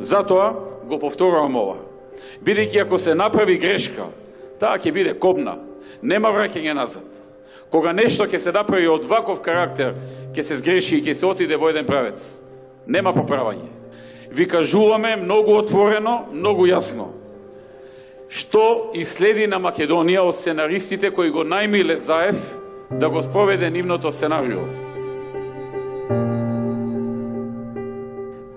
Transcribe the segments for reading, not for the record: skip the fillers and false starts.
Затоа го повторувам ова. Бидејќи ако се направи грешка, таа ќе биде кобна, нема враќање назад. Кога нешто ќе се направи од ваков карактер, ќе се сгреши и ќе се отиде во еден правец, нема поправање. Ви кажуваме многу отворено, многу јасно. Што и следи на Македонија од сценаристите кои го најмиле Заев да го спроведе нивното сценарио.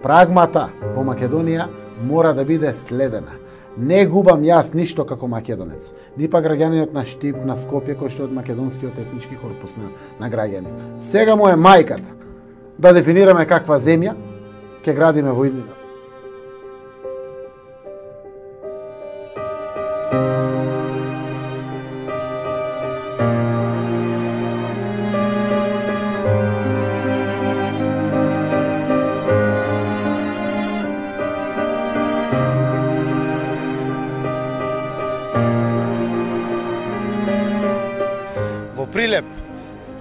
Прагмата во Македонија мора да биде следена. Не губам јас ништо како македонец, ни па граѓанинот на Штип, на Скопје, кој што е од македонскиот етнички корпус на граѓани. Сега му е мајката да дефинираме каква земја ќе градиме во идните. Прилеп,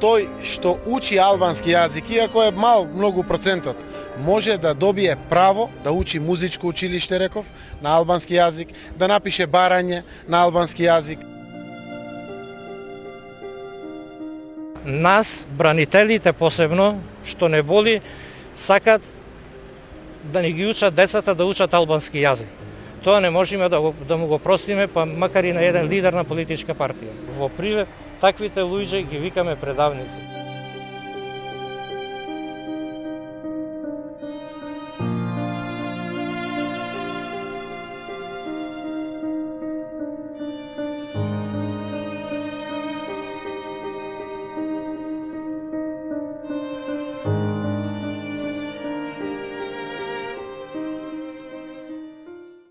тој што учи албански јазик, иако е мал многу процентот, може да добие право да учи музичко училиште, реков, на албански јазик, да напише барање на албански јазик. Нас, бранителите посебно, што не боли, сакат да ни ги учат децата да учат албански јазик. Тоа не можеме да му го простиме, па макар и на еден лидер на политичка партија. Во Прилеп таквите луѓе ги викаме предавници.